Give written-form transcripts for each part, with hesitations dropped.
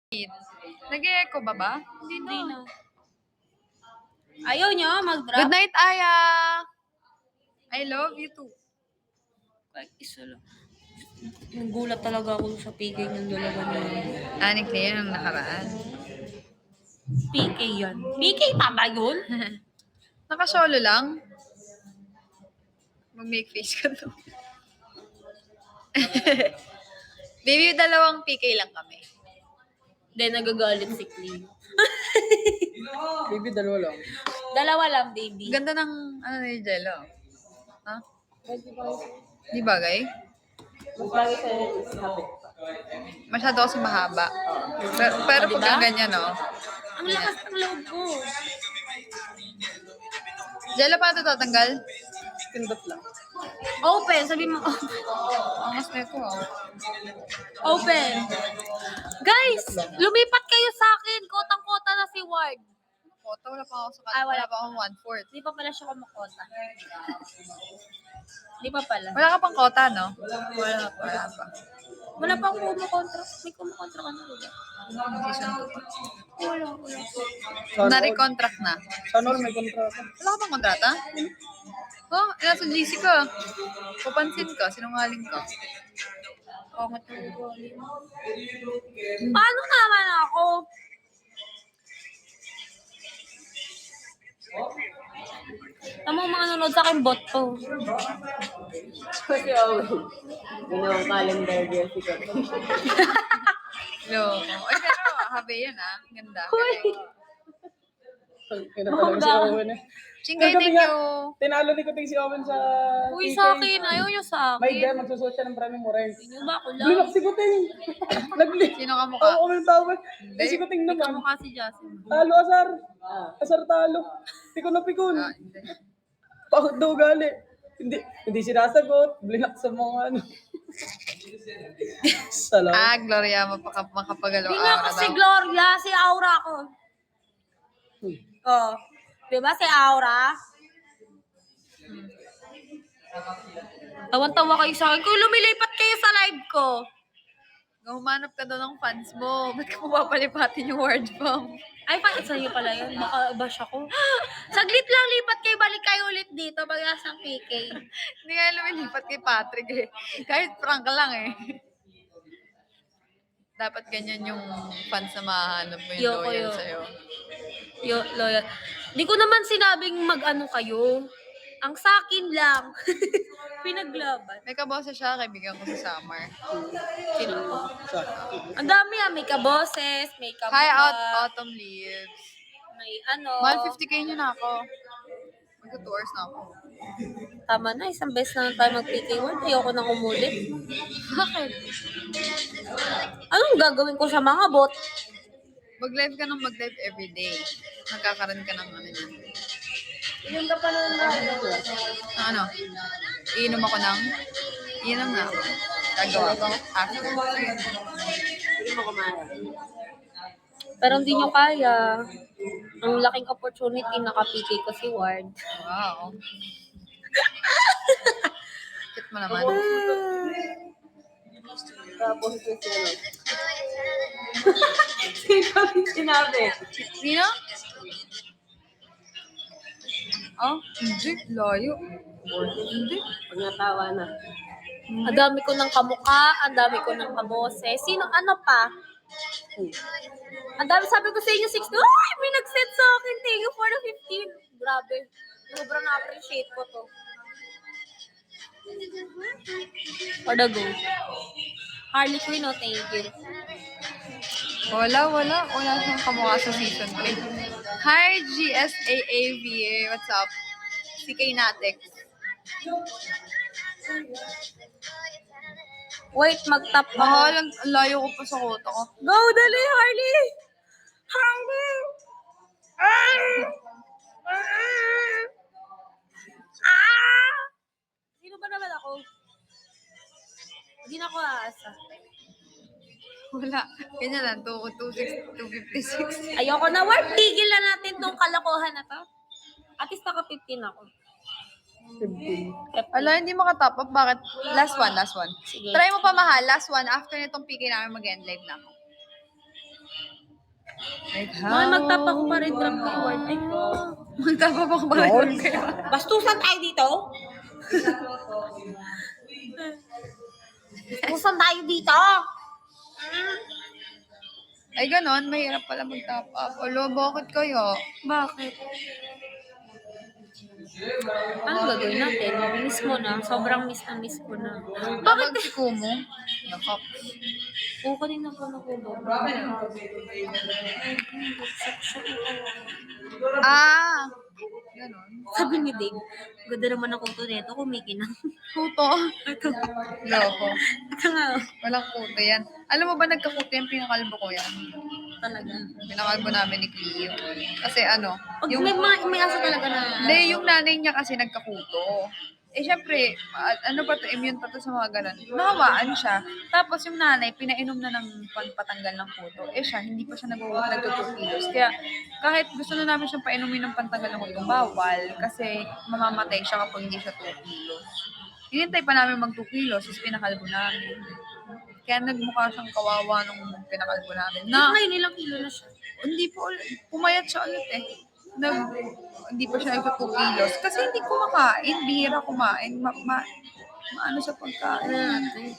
Nag-e-echo ba? Hindi na. Ayaw niya mag-drop? Good night, Aya! I love you too. Kahit isa lang. Nagulat talaga ako sa PK ng dalawa niya. Ani Claire nung nakaraan. PK yan. PK pa ba yun? Naka-solo lang. Mag-make face ka to. Baby, dalawang PK lang kami. Then, nagagalit si Cleo. Baby, dalawa lang. Dalawa lang, baby. Ganda ng, ano ni Jello. Ha? Di bagay? Mas lagi sa'yo is habit pa. Masyado kasi mahaba. Pero Diba? pag ganyan, no? Ang lakas ng loob ko. Jello, paano ito tatanggal? Pindot lang. Open, sabi mo. Angas na ito, oh. Open. Guys, lumipat kayo sa akin. Kotang-kota na si Ward. Kota, wala pa ako sa Ay, wala wala pa akong 1/4. Di pa pala siya kumakota. Di pa pala. Wala ka pang kota, no? Wala pa. Wala pa. Wala pa akong kumukontra. May kumukontra ka na ulit. Season Wala. 2. Na-recontract na. Sana all may kontrata. Wala ka pang kontrata? Oh, nasa GC ka. Papansin ka, sinungaling ka. Pangat yung ugali mo. Paano naman ako? Tama mga nanonood sa akin bot to. Kasi ginawang calendar Jessica. Loko. Ay, pero habe yan, ah. Ganda. Kaya talaga si Owen eh. Chingay, Kagabi thank nga, you. Tinalo ni Kuting si Owen sa Uy, PK. sa akin. Ayaw niya sa May akin. guy, magsusot siya ng maraming moreng. Hindi ba ako lang? Blinak si Kuting. Nag-lick. Sino ka mukha? Ako kami ng tawag. Eh si Kuting Ikaw naman. mukha si Justin. Talo, asar. Asar talo. Pikon na pikon. Ah, hindi. Bakit daw gali? Hindi sinasagot. Blinak sa mga ano. Salamat. Ah, Gloria, makapagalaw Hindi nga araw kasi daw. Gloria, si Aura ko. Oh. Diba si Aura? Tawan-tawa kayo sa akin. Kung lumilipat kayo sa live ko. Humanap ka daw ng fans mo. Ba't ka mapapalipatin yung word bomb? Ay, pa sa'yo pala yun. Baka bash ako. Saglit lang, lipat kayo. Balik kayo ulit dito. Bagas ng PK. Hindi nga lumilipat kay Patrick eh. Kahit prank lang eh. Dapat ganyan yung fans na mahanap mo yung Yoko, loyal yo. sa'yo. Loyal. Di ko naman sinabing mag-ano kayo. Ang sakin lang. Pinaglaban. May kaboses siya, kaibigan ko si Summer. Sino ko? Ang dami may kaboses, may kabuka, Hi, Autumn Leaves. may ano. 150k niyo na ako. Magka 2 hours na ako. Tama na, isang beses na lang tayo mag-PK1. Ayoko nang umulit. Bakit? Anong gagawin ko sa mga bot? Mag-live ka ng mag-live everyday. Nagkakaroon ka ng ano niyan. Ilan ka pa naman na Ano? Iinom ako ng? Iinom na ako. Gagawa ko. After. Hindi mo kumain. Pero hindi nyo kaya. Ang laking opportunity, naka-PK ko si Ward. Wow. Kit mo naman. Tapos yung sino yung sinabi? Sino? Oh, hindi. Layo. Hindi. Pag natawa na. Ang dami ko ng kamukha, ang dami ko ng kabose. Sino, ano pa? Ang dami, sabi ko sa inyo, 60. Ay, may nag-send sa akin. Thank you for the 15. Grabe. Sobrang na-appreciate ko to. For the go. Harley Quinn, oh, thank you. Wala siyang kamukha sa season 3. Hi, GSAAVA. What's up? CK Natex. Wait, mag-tap ako. Mahal, ang layo ko pa sa kota ko. Go, dali, Harley! Harley! Sino ba naman ako? Hindi na ako aasa. Wala. Ganyan lang. 256. Ayoko na, Ward. Tigil na natin tong kalokohan na to. At least naka-15 ako. 15. Ala, hindi makatop up. Bakit? Last one. Sige. Try mo pa, mahal. Last one. After nitong PK namin mag-end live na ako. Like Mga magtapa ko pa rin grab kay Ward. Ay, Magtapa pa ko ba rin kayo? bastusan tayo dito? Bastusan tayo dito? Ay, ganon. Mahirap pala mag-top up. Olo, bakit kayo? Bakit? Ano gagawin natin? Miss mo na. Sobrang miss na miss ko na. Bakit si Kumo? Nakap. Oo, kanina ko nakuha. Ah! Ganon. Sabi ni Dave, ganda naman ako to neto, kumikinang. Kuto. Ito. Loko. Ito nga, Walang kuto yan. Alam mo ba nagkakuto yung pinakalbo ko yan? talaga. Pinakalbo namin ni Cleo. Kasi ano, Pag yung, may asa talaga na, hindi, yung nanay niya kasi nagkakuto. Eh, syempre, ano pa to, immune pa to sa mga ganun. Nahawaan siya. Tapos yung nanay, pinainom na ng pantanggal ng kuto. Eh siya, hindi pa siya nagtutukilos. Kaya, kahit gusto na namin siyang painumin ng pantanggal ng kuto, bawal. Kasi, mamamatay siya kapag hindi siya 2 kilos. Hinintay pa namin mag 2 kilos, tapos pinakalbo namin. Kaya nagmukha siyang kawawa nung pinakalbo namin. Na, ngayon ilang kilo na siya. hindi po ulit. Pumayat siya ulit eh. Hindi pa siya nagka 2 kilos. Kasi hindi kumakain. Bihira kumain. Maano sa pagkain. Natin.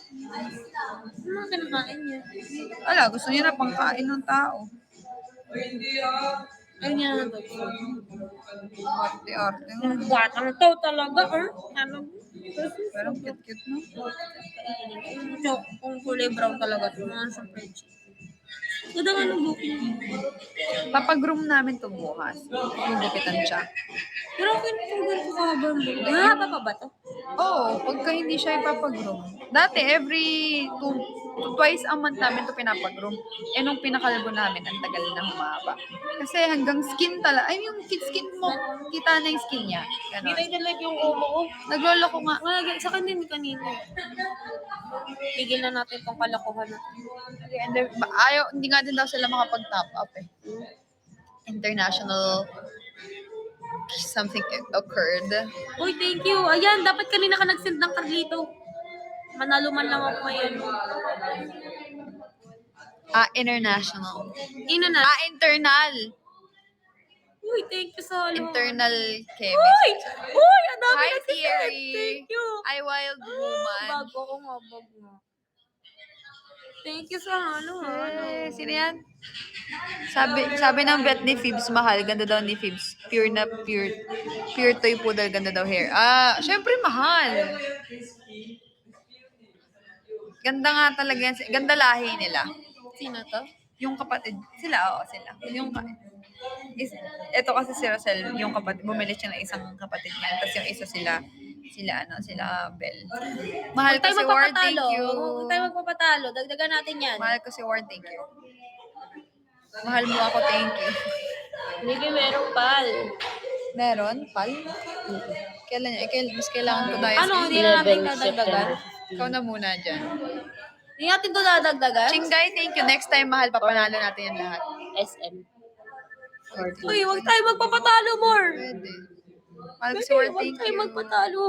Ano mga kinakain niya? Ala, gusto niya na pangkain ng tao. Ayaw niya na dog food. Arte-arte. Yung batang to talaga, ano? Pero cute-cute no? So, kung kulay brown talaga, mga sa fridge. Ganda nga ng buhok niya. Papagroom namin to bukas. Gugupitan siya. Pero okay na kung ganito kahaba ang buhok. Mahaba pa ba to? Oo, pagka hindi siya ipapagroom. Dati, twice a month namin to pinapagroom. Eh, nung pinakalbo namin, ang tagal na humaba. Kasi hanggang skin talaga. Ay, yung skin mo, kita na yung skin niya. Hindi Ganon. na like yung omo ko. Nagloloko nga. Sa kanya ni kanina. Tigil na natin itong kalokohan natin. And then, hindi nga din daw sila makapag-top up eh. International something occurred. Uy, thank you. Ayan, dapat kanina ka nag-send ng Carlito. Manalo man lang ako ngayon. International. Ina na. Internal. Uy, thank you sa Internal Uy! chemistry. Uy! Ang dami Hi, nagsisend. Thierry. Thank you. Hi, wild woman. Bago ko nga, bago nga. Thank you sa Eh, sino yan? Sabi ng vet ni Phoebs, mahal. Ganda daw ni Phoebs. Pure toy poodle. Ganda daw hair. Syempre mahal. Ganda nga talaga yan. Ganda lahi nila. Sino to? Yung kapatid. Sila. Ito kasi si Rosel, yung kapatid. Bumili siya ng isang kapatid niya. Tapos yung isa sila Belle. Mahal Huwag tayo ko si Ward, thank magpapatalo. you. Huwag tayo magpapatalo. Dagdagan natin yan. Mahal ko si Ward, thank you. Mahal mo ako, thank you. Maybe merong pal. Meron? Pal? Kailan niya? Mas kailangan ko tayo. Ano, hindi na natin dadagdagan? Ikaw na muna dyan. Hindi natin ito dadagdagan? Chingay, thank you. Next time, mahal, papanalo natin yan lahat. SM. Uy, huwag tayo magpapatalo more. Pwede. Mahal ko si Pwede, Ward, huwag thank tayo you. magpatalo.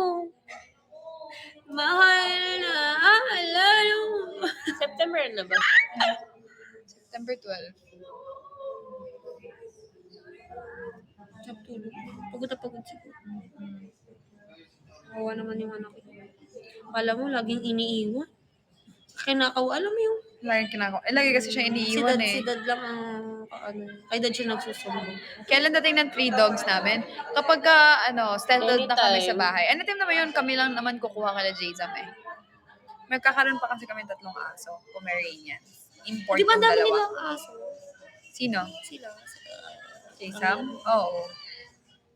Mahal na, alalo. September na ba? September 12. Pagod na pagod siguro. Kawa naman yung anak ko. Alam mo, laging iniiwan. Alam mo yung Lagi kinakaw. Lagi kasi siya iniiwan si dad lang ang kay dad siya nagsusumbong. Kailan dating ng 3 dogs namin? Kapag settled na kami sa bahay. Anytime naman yun, kami lang naman kukuha kala Jayzam eh. Magkakaroon pa kasi kami 3 aso. Pomeranians. Import Di ba yung dami dalawa. nilang aso? Sino? Sila. Jayzam? Oo.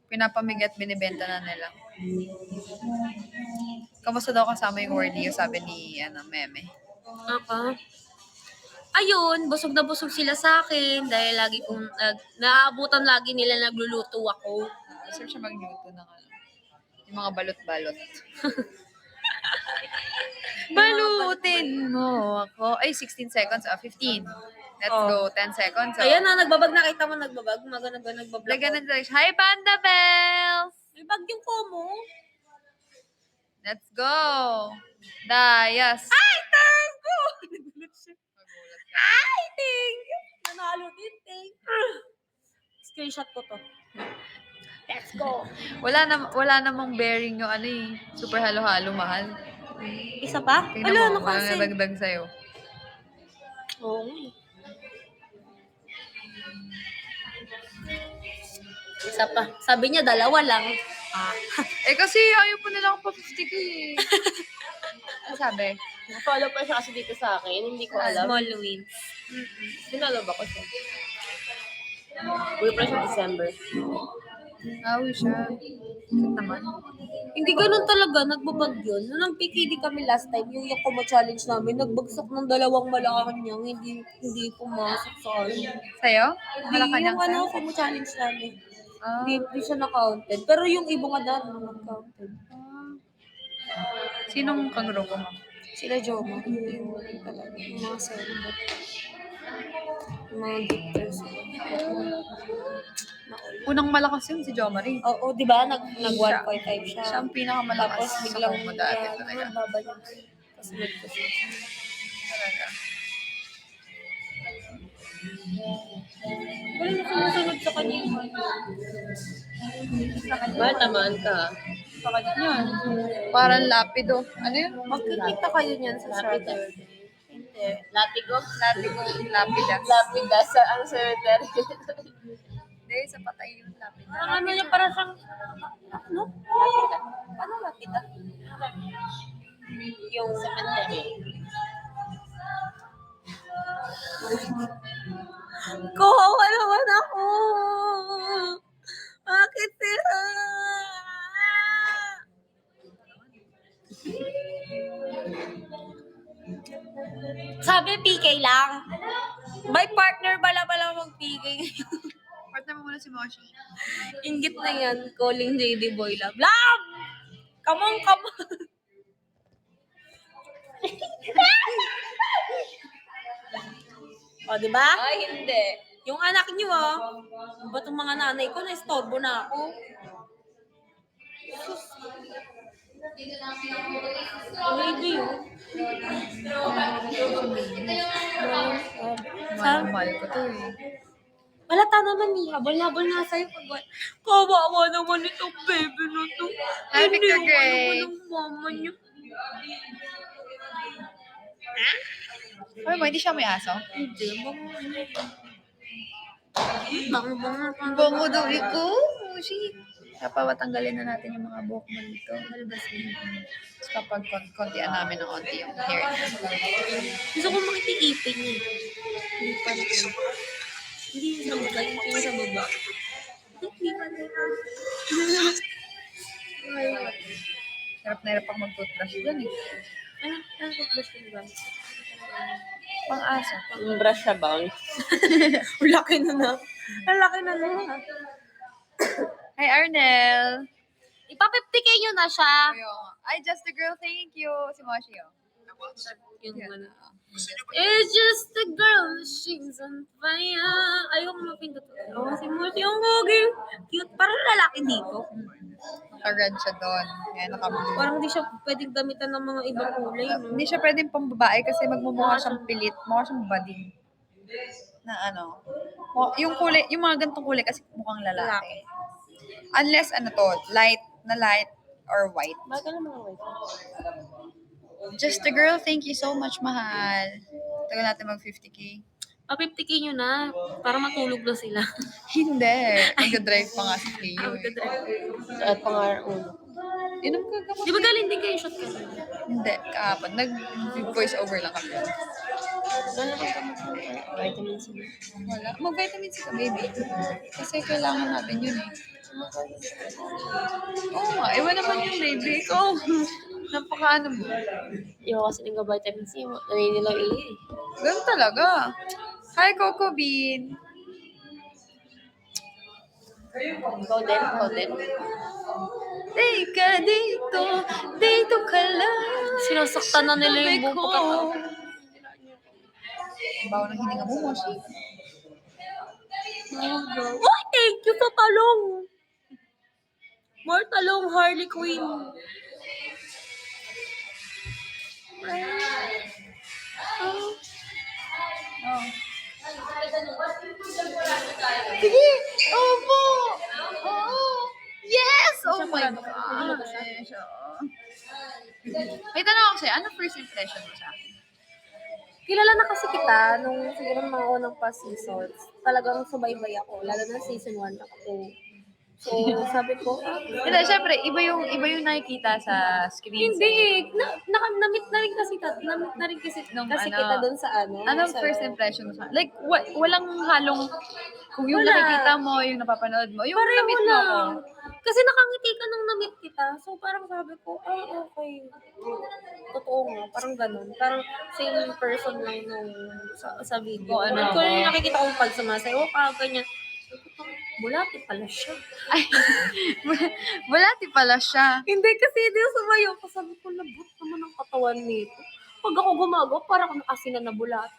Pinapamigat, binibenta na nila. Kamusta daw kasama yung Wardy? Sabi ni Meme. Ayun, busog na busog sila sa akin dahil lagi kong naaabutan lagi nila nagluluto ako. Gusto siya magluto ng yung mga balot-balot. Balutin mo ako. Ay, 16 seconds. 15. Let's go. 10 seconds. Ayan na, nagbabag. Nakita mo nagbabag. Maganda ba nagbabag? Lagyan ng direction. Hi, Panda Bells! May bag yung Komo. Let's go! Dayas! Ay, thank you! Nagulat siya. Ay, thank you! Nanalo halo-halo din, Screenshot ko to. Let's go. Wala namang bearing yung ano eh. Super halo-halo, mahal. Isa pa? Tingnan Ala, mo, ano walang kasi? nadagdag sa'yo. Oo nga eh. Isa pa. Sabi niya, dalawa lang. Eh kasi ayaw po nila ako pa 50k eh. Ano sabi? Follow pa siya kasi dito sa akin. Hindi ko alam. Small wins. Sinalo ba ko siya? Uwi pa siya December. Awi siya. Cute naman. Hindi ganun talaga, nagbabag yun. Nung nang PKD kami last time, yung Yakumo challenge namin, nagbagsak ng dalawang Malacanang, hindi pumasok sa akin. Sa'yo? Hindi, Malacanang yung ano, sa'yo? Yakumo challenge namin. Ah. Hindi siya na-counted. Pero yung ibang nga na-counted. Sinong kagrupo mo? Sila Joma. Yung talaga, yung mga celebrate. Yung mga gifters. Unang malakas yun si Jo Marie. Oo, di ba? Nag 1.5 siya. Siya ang pinakamalakas Tapos sa biglang Kumu dati talaga. babalik. Tapos nagpo siya. Talaga. Galing na sumusunod sa kanya. Mahal naman ka. Sa kanya yun. Parang lapido. Ano yun? Magkikita kayo niyan sa Saturday. Hindi. Latigo. Lapido. Lapida. Lapida sa ang cemetery. Hindi, sa patay yung lapida. Parang ano niya, parang siyang, ano? Lapida. Paano lapida? Yung cemetery. Kawawa naman ako! Bakit sila? Sabi PK lang. By partner bala mag-PK. Partner mo muna si Moshi. Ingit na yan. Calling JD Boy Love. Love! Come on, come on. O, diba? Ay, hindi. Yung anak niyo, ba't yung mga nanay ko, na-istorbo na ako. Baby, Mahal ko to eh. Malata naman ni habol-habol na sa'yo pag kawawa naman itong baby na to. Hi, Hindi Victor ako Gray. naman ng mama niya. Ano ba, hindi siya may aso? Hindi, bango. Bango daw ito. Moshi. Kapag tanggalin na natin yung mga buhok mo dito. Tapos papag-kontian namin ng konti yung hair. Gusto ko makikipin niya. Hindi pa rin. Hindi sa baba, hindi sa baba. Hindi pa rin. Hirap na hirap ako mag-toothbrush dyan eh. Ano toothbrush ko ba? Pang aso. Yung brush siya ba? Ang laki na na. Ang laki na na. Hi, Arnel. Ipa-50k nyo na siya. Ay, just a girl, thank you. Si Moshi, oh. Yung ano. It's just a girl, she's on fire. Ayoko mapindot. Oh, si Moshi yung gogi. Cute. Parang lalaki dito. Naka-red siya doon. Kaya naka-blue. Parang hindi siya pwedeng gamitan ng mga ibang kulay. No? Hindi siya pwedeng pambabae kasi magmumukha siyang pilit. Mukha siyang bading. Na ano. Yung kulay, yung mga gantong kulay kasi mukhang lalaki. Unless ano to, light or white. Bagal naman ang wifi. Just a girl, thank you so much, mahal. Tagal natin mag 50k. Pa-50k nyo na. Para matulog na sila. Hindi. Mag-drive pa nga si Cleo. At pangarap ulo. Inom ka gamot. Di ba galing din kayo shot ka? Hindi, kahapon. Nag-voice over lang kami. Wala kang gamot sa vitamin C. Wala. Mag-vitamin C ka, baby. Kasi kailangan natin yun eh. Oo nga, iwan naman yung baby. Ikaw, napaka-ano mo. Yung kasi ng vitamin C, naninilaw iyo eh. Ganun talaga. Hi, Coco Bean. Ikaw din. Teka dito ka lang. Sinasaktan na nila yung buong pagkatao. Bawa ng hininga mo, Moshi. Uy, thank you sa talong. More talong, Harley Quinn. Oh. Sige! Opo! Oo! Yes! Oh Siya my pala, nakagulo ko siya. gosh! Oo. May tanong ako sa'yo, ano first impression mo sa akin? Kilala na kasi kita nung siguro mga unang pa seasons. Talagang subaybay ako, lalo na season 1 ako. So, sabi ko, Hindi, syempre, iba yung nakikita sa screen. hindi eh. Na-meet na rin kasi, na-meet na rin kasi, Nung kasi ano, kita doon sa ano. Anong sa first impression mo sa like, walang halong, kung yung Wala. nakikita mo, yung napapanood mo, yung Pareho na-meet mo lang. ako. Kasi nakangiti ka nung na-meet kita. So, parang sabi ko, okay. Totoo nga. Parang ganun. Parang same person lang nung sa video. Oo, ano At ako. kung yung nakikita kong pag sumasayo ka, ganyan. Bulati pala siya. Ay, bulati pala siya. Hindi kasi hindi ako sumayo ko. Sabi ko, labot naman ang katawan nito. Pag ako gumagawa, parang ako nakasina na bulat.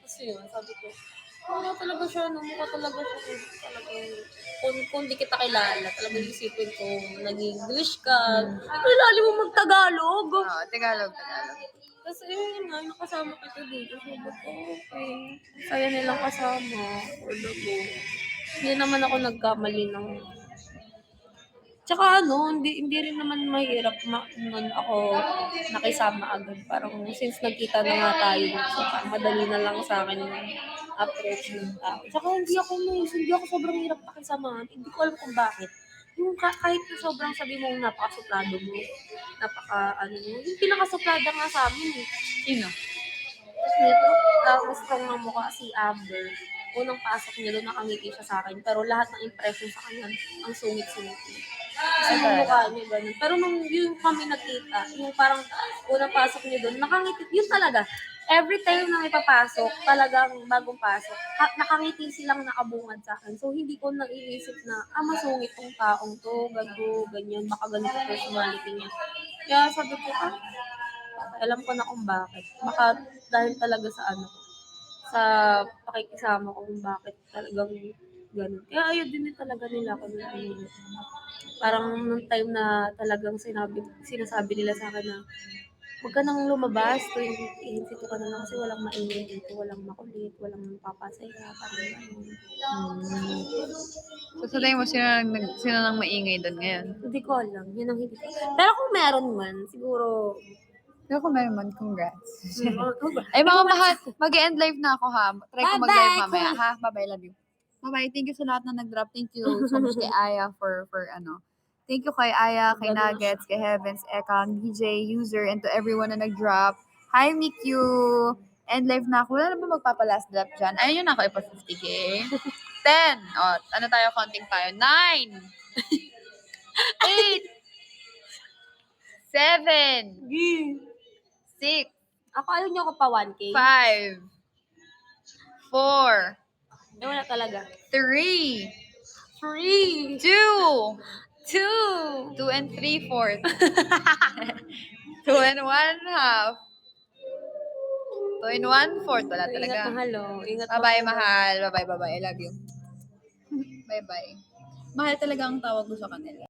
Kasi yun, sabi ko, mukha talaga siya, no? Mukha talaga siya. Talagang, kung di kita kilala, talagang isipin ko, nag-English ka. Kilala mo mag-Tagalog. Tagalog. Kasi yun nga, nakasama kita dito. Sabi ko, okay. Saya nilang kasama. Ordo. Hindi naman ako nagkamali ng. Tsaka hindi rin naman mahirap nun ako nakisama agad. Parang since nagkita na nga tayo, so madali na lang sa akin yung approach ng tao. Tsaka hindi ako sobrang hirap pakisamahan. Hindi ko alam kung bakit. Yung kahit na sobrang sabi mo napakasuplado mo, yung pinakasuplada nga sa amin eh. Sino? Dito, tapos strong ng mukha si Amber. Unang pasok niya doon, nakangiti siya sa akin. Pero lahat ng impression sa kanya, ang sungit-sungit niya. Kasi yung mukha niya ganun. Pero nung yung kami nakita, yung parang unang pasok niya doon, nakangiti. Yun talaga. Every time na may papasok, talagang bagong pasok, nakangiti silang nakabungad sa akin. So, hindi ko naiisip na, masungit tong taong to, ganyan, baka ganito personality niya. Kaya sabi ko, alam ko na kung bakit. Baka dahil talaga sa pakikisama ko kung bakit talagang ganun. Kaya ayaw din talaga nila ako nung parang nung time na talagang sinasabi nila sa akin na huwag ka nang lumabas, ihintito ka na lang kasi walang maingay dito, walang makulit, walang papasaya, parang ganun. So, sa tingin mo, sino nang maingay doon ngayon? Hindi ko alam, yun ang hindi ko. Pero kung meron man, siguro, Pero kung meron man, congrats. mm, Ay, mga mahal, mag-end live na ako ha. Try ko Bye-bye, mag-live mamaya cool. ha. Bye-bye, love you. Bye-bye. Thank you sa lahat na nag-drop. Thank you so much kay Aya for ano. Thank you kay Aya, kay Nuggets, kay Heavens, Ekang, DJ, User, and to everyone na nag-drop. Hi, Mikyu! End live na ako. Wala na ba magpapa-last drop dyan? Ayun yun ako, ipa 50k. 10. O, ano tayo, counting tayo? 9. 8. 7. 6. Ako ayaw niyo ako pa 1K. 5. 4. Wala talaga. 3. 3, 2. 2, 2 and 3/4. 2 and 1/2. 2 and 1/4. Wala Ingat talaga. mahal Ingat Bye-bye, mahal. Bye-bye. I love you. Bye-bye. Mahal talaga ang tawag ko sa kanila.